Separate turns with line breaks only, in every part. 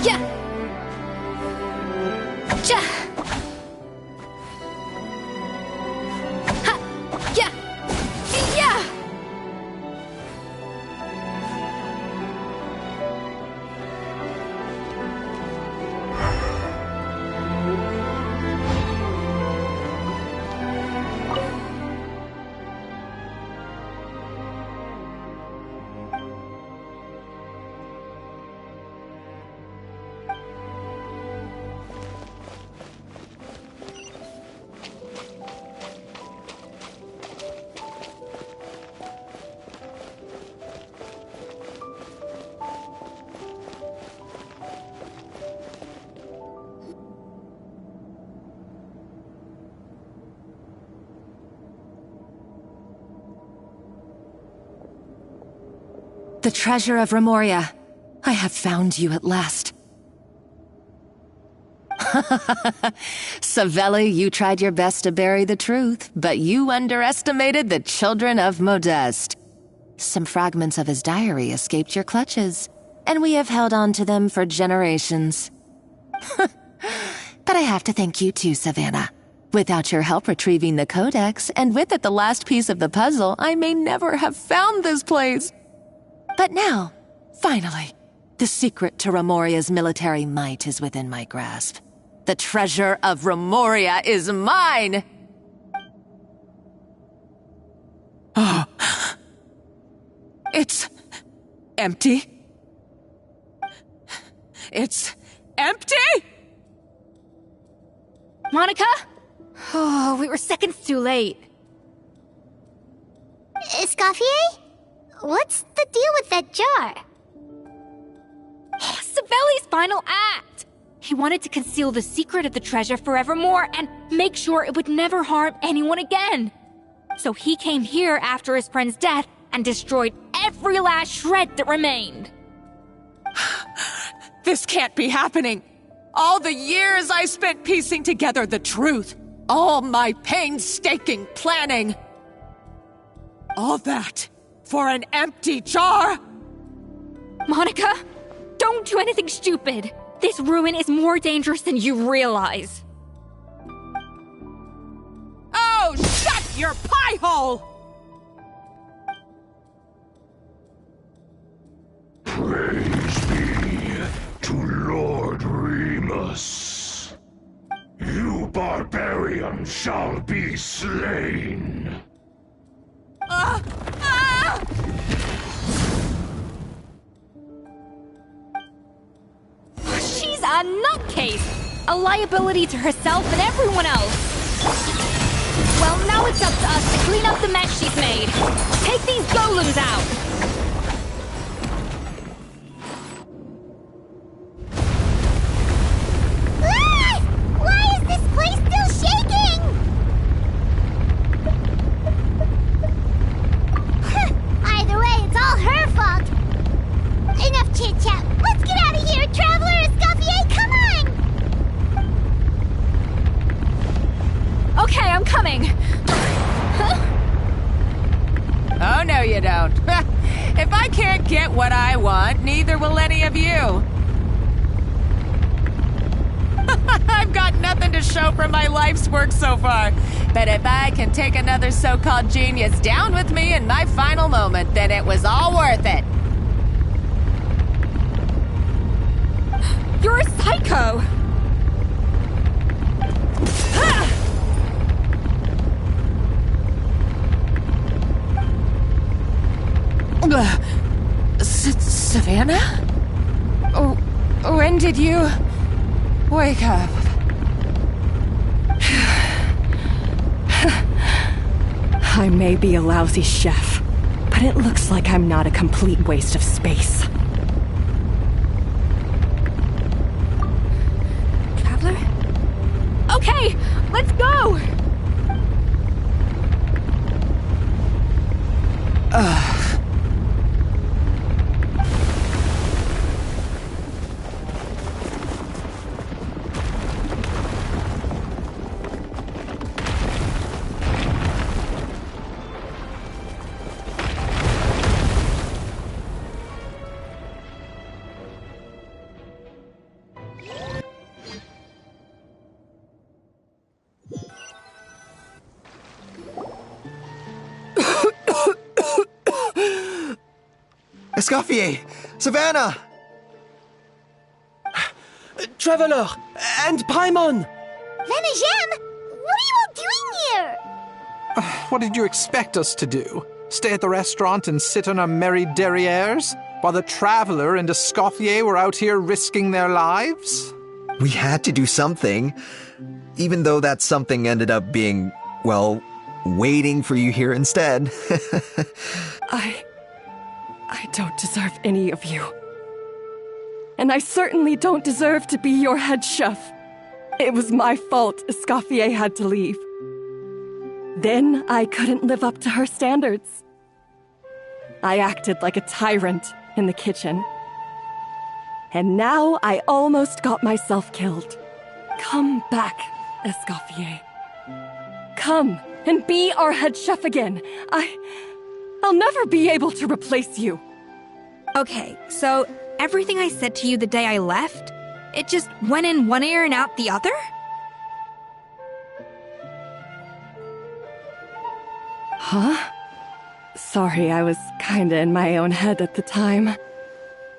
Yeah! Ja! Ha! Yeah! Yeah!
The treasure of Remoria. I have found you at last. Savelli, you tried your best to bury the truth, but you underestimated the children of Modeste. Some fragments of his diary escaped your clutches, and we have held on to them for generations. But I have to thank you too, Savannah. Without your help retrieving the codex, and with it the last piece of the puzzle, I may never have found this place. But now, finally, the secret to Remoria's military might is within my grasp. The treasure of Remoria is mine! Oh. It's empty? It's empty?!
Monica? Oh, we were seconds too late.
Escoffier? What's the deal with that jar?
Savelli's final act! He wanted to conceal the secret of the treasure forevermore and make sure it would never harm anyone again. So he came here after his friend's death and destroyed every last shred that remained.
This can't be happening! All the years I spent piecing together the truth, all my painstaking planning, all that for an empty jar?
Monica, don't do anything stupid. This ruin is more dangerous than you realize.
Oh, shut your pie hole!
Praise be to Lord Remus. You barbarian shall be slain.
She's a nutcase! A liability to herself and everyone else! Well, now it's up to us to clean up the mess she's made. Take these golems out!
Why is this place still shaking? Either way, it's all her fault. Enough chit-chat. Let's get out of here, Traveler Escoffier, come on!
Okay, I'm coming. Huh?
Oh, no you don't. If I can't get what I want, neither will any of you. I've got nothing to show for my life's work so far. But if I can take another so-called genius down with me in my final moment, then it was all worth it.
You're a psycho!
Savannah? Oh, when did you wake up?
I may be a lousy chef, but it looks like I'm not a complete waste of space.
Traveler? Okay, let's go!
Escoffier! Savannah!
Traveler! And Paimon!
Venejem, what are you all doing here?
What did you expect us to do? Stay at the restaurant and sit on our merry derrieres while the Traveler and Escoffier were out here risking their lives?
We had to do something, even though that something ended up being, well, waiting for you here instead.
I don't deserve any of you. And I certainly don't deserve to be your head chef. It was my fault Escoffier had to leave. Then I couldn't live up to her standards. I acted like a tyrant in the kitchen. And now I almost got myself killed. Come back, Escoffier. Come and be our head chef again. I'll never be able to replace you.
Okay, so everything I said to you the day I left, it just went in one ear and out the other?
Huh? Sorry, I was kinda in my own head at the time.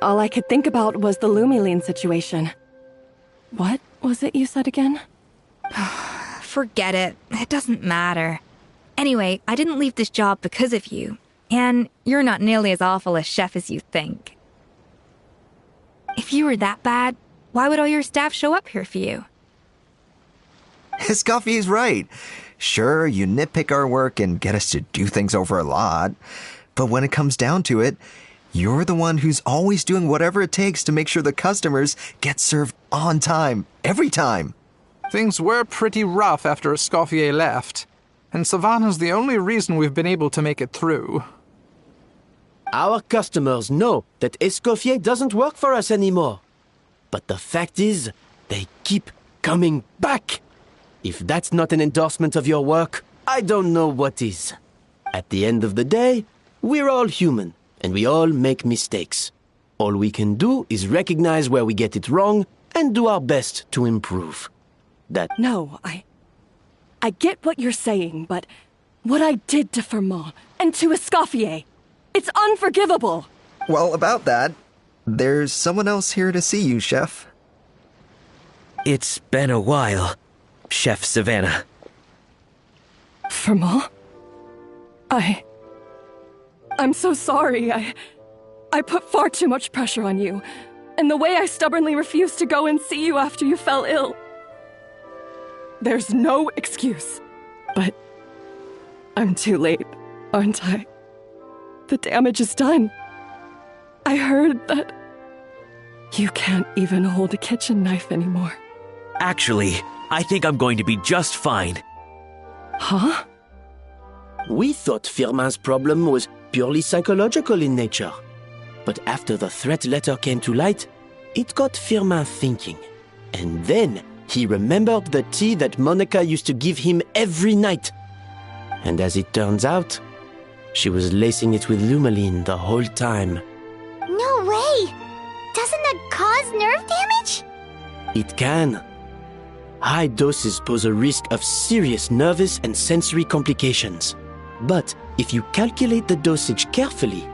All I could think about was the Lumiline situation. What was it you said again?
Forget it. It doesn't matter. Anyway, I didn't leave this job because of you. And you're not nearly as awful a chef as you think. If you were that bad, why would all your staff show up here for you?
Escoffier's right. Sure, you nitpick our work and get us to do things over a lot. But when it comes down to it, you're the one who's always doing whatever it takes to make sure the customers get served on time, every time.
Things were pretty rough after Escoffier left, and Savannah's the only reason we've been able to make it through.
Our customers know that Escoffier doesn't work for us anymore. But the fact is, they keep coming back. If that's not an endorsement of your work, I don't know what is. At the end of the day, we're all human, and we all make mistakes. All we can do is recognize where we get it wrong and do our best to improve.
No, I get what you're saying, but what I did to Firmin and to Escoffier, it's unforgivable.
Well, about that, there's someone else here to see you, Chef.
It's been a while, Chef Savannah.
Firmin? I'm so sorry. I put far too much pressure on you, and the way I stubbornly refused to go and see you after you fell ill. There's no excuse, but I'm too late, aren't I? The damage is done. I heard that you can't even hold a kitchen knife anymore.
Actually, I think I'm going to be just fine.
Huh?
We thought Firmin's problem was purely psychological in nature. But after the threat letter came to light, it got Firmin thinking. And then he remembered the tea that Monica used to give him every night. And as it turns out, she was lacing it with Lumiline the whole time.
No way! Doesn't that cause nerve damage?
It can. High doses pose a risk of serious nervous and sensory complications. But if you calculate the dosage carefully,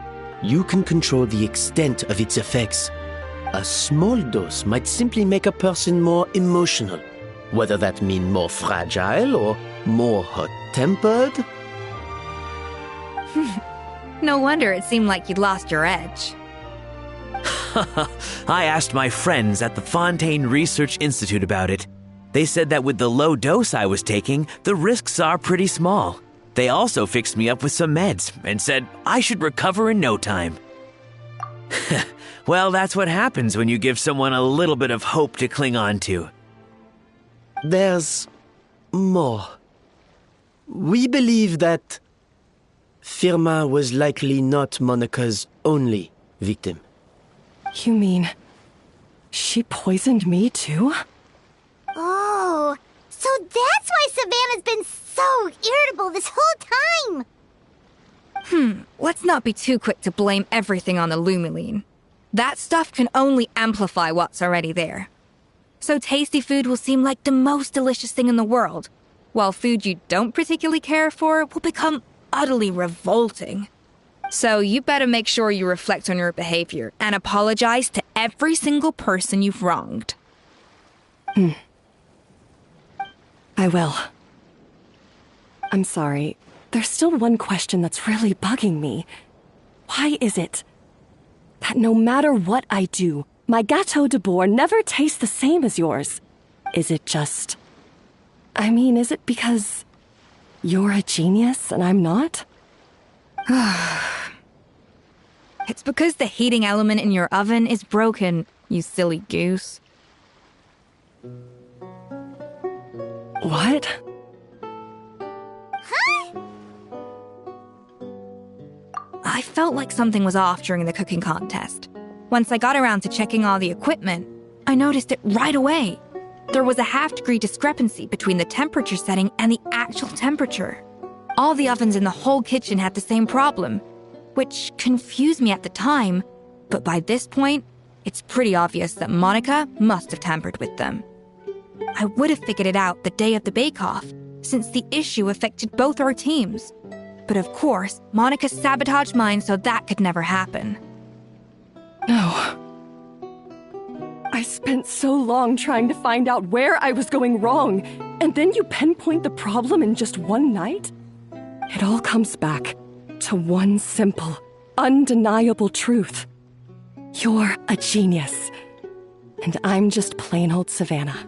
you can control the extent of its effects. A small dose might simply make a person more emotional, whether that mean more fragile or more hot-tempered.
No wonder it seemed like you'd lost your edge.
I asked my friends at the Fontaine Research Institute about it. They said that with the low dose I was taking, the risks are pretty small. They also fixed me up with some meds and said I should recover in no time. Well, that's what happens when you give someone a little bit of hope to cling on to.
There's more. We believe that Firmin was likely not Monica's only victim.
You mean she poisoned me too?
Oh, so that's why Savannah's been so irritable this whole time!
Let's not be too quick to blame everything on the Lumiline. That stuff can only amplify what's already there. So tasty food will seem like the most delicious thing in the world, while food you don't particularly care for will become utterly revolting. So you better make sure you reflect on your behavior and apologize to every single person you've wronged.
I will. I'm sorry. There's still one question that's really bugging me. Why is it that no matter what I do, my Gâteau de Bourg never tastes the same as yours? Is it just... is it because you're a genius and I'm not?
It's because the heating element in your oven is broken, you silly goose.
What?
I felt like something was off during the cooking contest. Once I got around to checking all the equipment, I noticed it right away. There was a half-degree discrepancy between the temperature setting and the actual temperature. All the ovens in the whole kitchen had the same problem, which confused me at the time, but by this point, it's pretty obvious that Monica must have tampered with them. I would have figured it out the day of the bake-off, since the issue affected both our teams. But of course, Monica sabotaged mine so that could never happen.
No. I spent so long trying to find out where I was going wrong, and then you pinpoint the problem in just one night? It all comes back to one simple, undeniable truth. You're a genius, and I'm just plain old Savannah.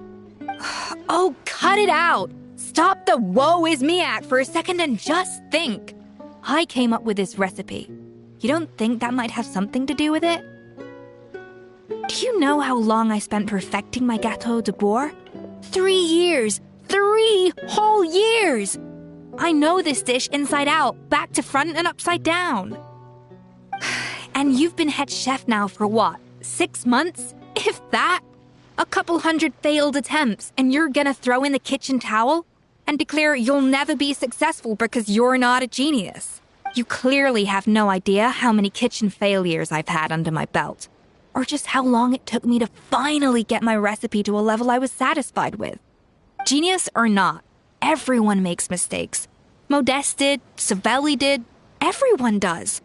Oh, cut it out! Stop the woe is me act for a second and just think. I came up with this recipe. You don't think that might have something to do with it? Do you know how long I spent perfecting my Gâteau de Bourg? 3 years! 3 whole years! I know this dish inside out, back to front and upside down. And you've been head chef now for what, 6 months? If that? A couple hundred failed attempts, and you're gonna throw in the kitchen towel? And declare you'll never be successful because you're not a genius. You clearly have no idea how many kitchen failures I've had under my belt, or just how long it took me to finally get my recipe to a level I was satisfied with. Genius or not, everyone makes mistakes. Modeste did, Savelli did, everyone does.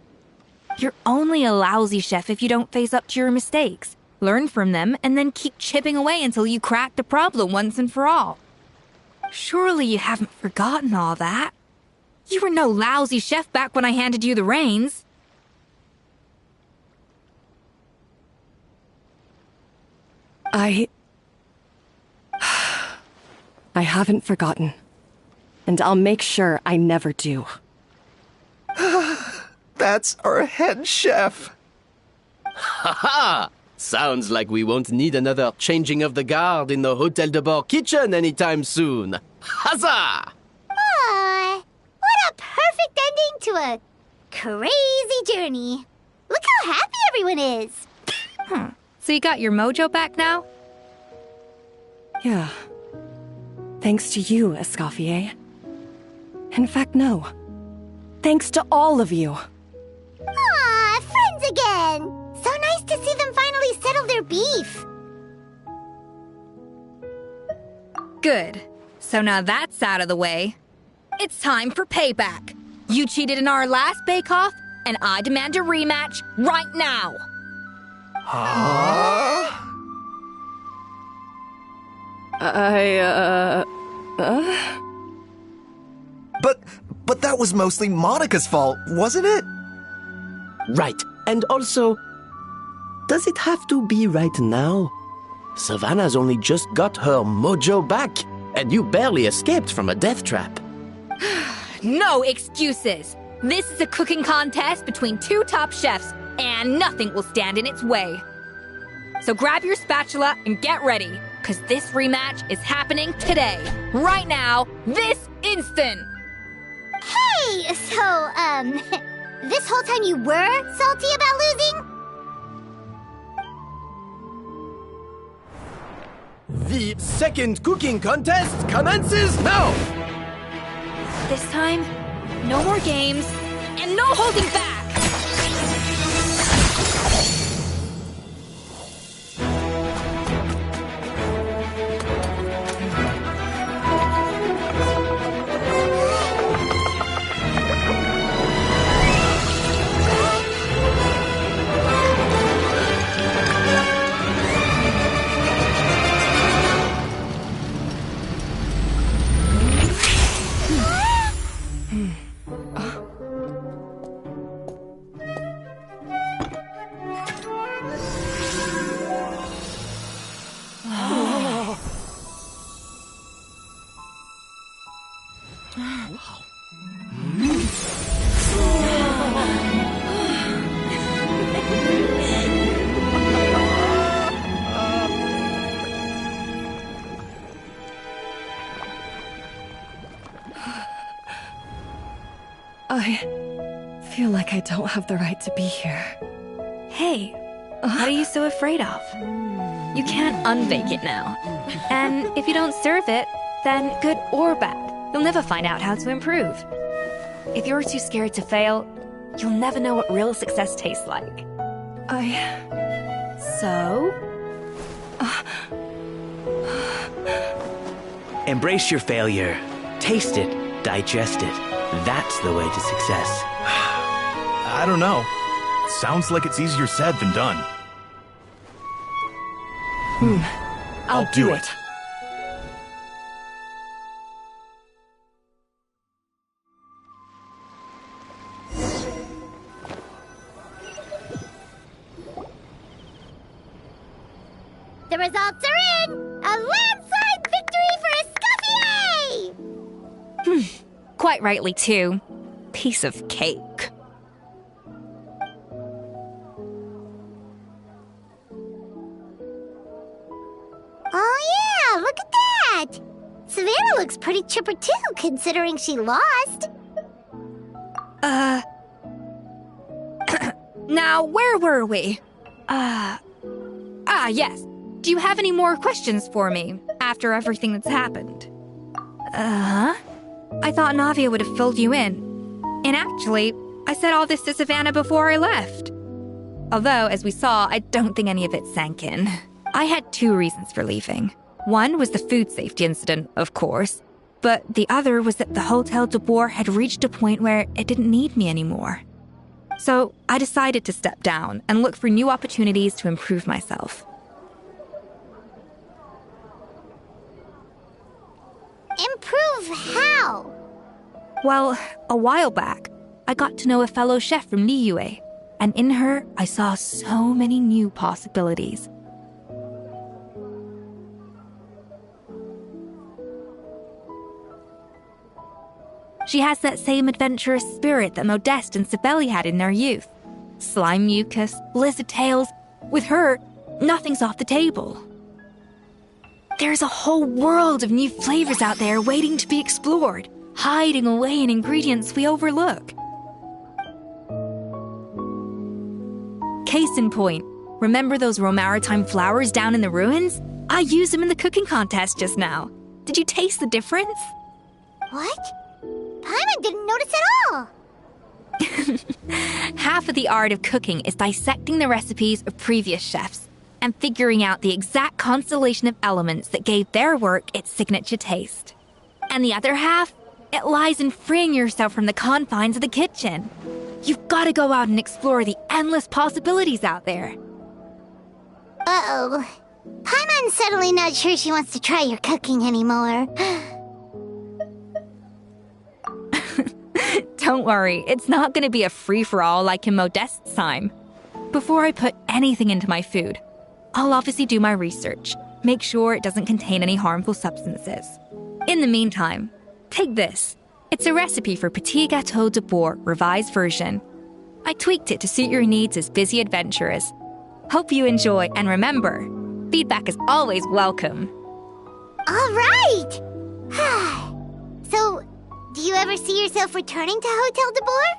You're only a lousy chef if you don't face up to your mistakes, learn from them, and then keep chipping away until you crack the problem once and for all. Surely you haven't forgotten all that. You were no lousy chef back when I handed you the reins.
I haven't forgotten. And I'll make sure I never do.
That's our head chef.
Ha! Sounds like we won't need another changing of the guard in the Hôtel de Bord kitchen anytime soon. Huzzah!
Aw, what a perfect ending to a crazy journey. Look how happy everyone is.
So you got your mojo back now?
Yeah. Thanks to you, Escoffier. In fact, no. Thanks to all of you.
Aw, friends again. So nice to see them finally settle their beef.
Good. So now that's out of the way. It's time for payback. You cheated in our last bake-off, and I demand a rematch right now.
But that was mostly Monica's fault, wasn't it?
Right. And also, does it have to be right now? Savannah's only just got her mojo back, and you barely escaped from a death trap.
No excuses. This is a cooking contest between 2 top chefs, and nothing will stand in its way. So grab your spatula and get ready, because this rematch is happening today, right now, this instant.
Hey, so, this whole time you were salty about losing?
The second cooking contest commences now!
This time, no more games, and no holding back!
I feel like I don't have the right to be here.
Hey, what are you so afraid of? You can't unbake it now. And if you don't serve it, then good or bad, you'll never find out how to improve. If you're too scared to fail, you'll never know what real success tastes like. So?
Embrace your failure. Taste it. Digest it. That's the way to success.
I don't know. Sounds like it's easier said than done.
I'll do it.
The results are in! A landslide victory for Escoffier!
Quite rightly, too. Piece of cake.
Oh yeah, look at that! Savannah looks pretty chipper too, considering she lost.
Now, where were we? Yes. Do you have any more questions for me after everything that's happened? I thought Navia would have filled you in. And actually, I said all this to Savannah before I left. Although, as we saw, I don't think any of it sank in. I had 2 reasons for leaving. One was the food safety incident, of course, but the other was that the Hotel de Boer had reached a point where it didn't need me anymore. So I decided to step down and look for new opportunities to improve myself.
Improve how?
Well, a while back, I got to know a fellow chef from Liyue, and in her, I saw so many new possibilities. She has that same adventurous spirit that Modeste and Sibeli had in their youth. Slime mucus, lizard tails. With her, nothing's off the table. There's a whole world of new flavors out there waiting to be explored, hiding away in ingredients we overlook. Case in point, remember those Romaritime flowers down in the ruins? I used them in the cooking contest just now. Did you taste the difference?
What? Paimon didn't notice at all!
Half of the art of cooking is dissecting the recipes of previous chefs and figuring out the exact constellation of elements that gave their work its signature taste. And the other half, it lies in freeing yourself from the confines of the kitchen. You've got to go out and explore the endless possibilities out there.
Uh-oh. Paimon's suddenly not sure she wants to try your cooking anymore.
Don't worry, it's not going to be a free-for-all like in Modeste's time. Before I put anything into my food, I'll obviously do my research, make sure it doesn't contain any harmful substances. In the meantime, take this. It's a recipe for Petit Gâteau de Boer revised version. I tweaked it to suit your needs as busy adventurers. Hope you enjoy, and remember, feedback is always welcome.
All right! So, do you ever see yourself returning to Hotel de Boer?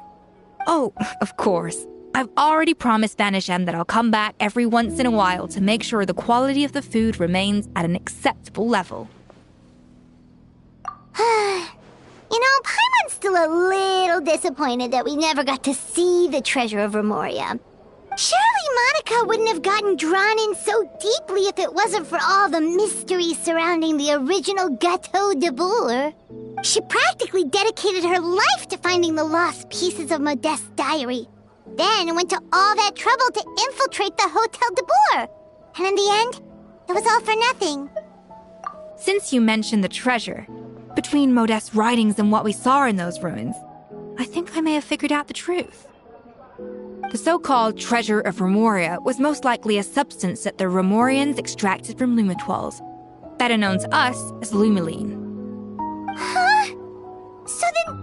Oh, of course. I've already promised Vanishem that I'll come back every once in a while to make sure the quality of the food remains at an acceptable level.
You know, Paimon's still a little disappointed that we never got to see the treasure of Remoria. Surely Monica wouldn't have gotten drawn in so deeply if it wasn't for all the mystery surrounding the original Gâteau de Boer. She practically dedicated her life to finding the lost pieces of Modeste's diary. Then went to all that trouble to infiltrate the Hotel de Boer. And in the end, it was all for nothing.
Since you mentioned the treasure, between Modeste's writings and what we saw in those ruins, I think I may have figured out the truth. The so-called treasure of Remoria was most likely a substance that the Remorians extracted from Lumitoiles, better known to us as Lumiline.
Huh? So then,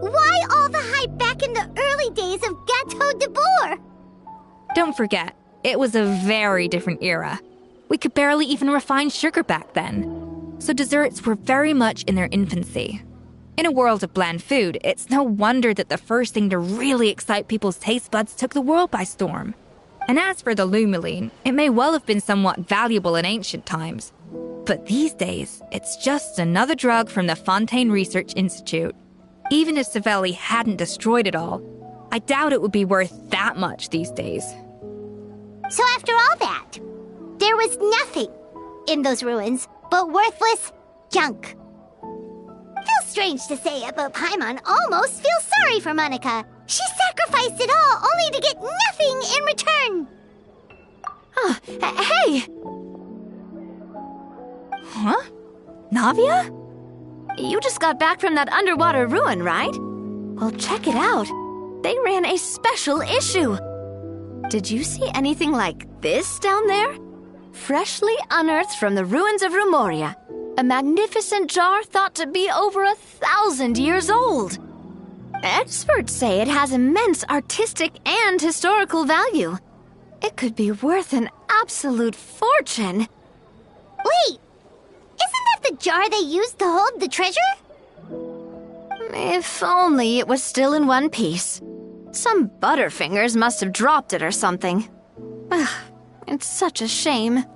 why all the hype back in the early days of Gâteau de Boer?
Don't forget, it was a very different era. We could barely even refine sugar back then, so desserts were very much in their infancy. In a world of bland food, it's no wonder that the first thing to really excite people's taste buds took the world by storm. And as for the Lumiline, it may well have been somewhat valuable in ancient times. But these days, it's just another drug from the Fontaine Research Institute. Even if Savelli hadn't destroyed it all, I doubt it would be worth that much these days.
So after all that, there was nothing in those ruins but worthless junk. Feels strange to say it, but Paimon almost feels sorry for Monica. She sacrificed it all only to get nothing in return.
Hey! Huh? Navia?
You just got back from that underwater ruin, right? Well, check it out. They ran a special issue. Did you see anything like this down there? Freshly unearthed from the ruins of Rumoria. A magnificent jar thought to be over 1,000 years old. Experts say it has immense artistic and historical value. It could be worth an absolute fortune.
Wait! Isn't that the jar they used to hold the treasure?
If only it was still in one piece. Some butterfingers must have dropped it or something. Ugh, it's such a shame.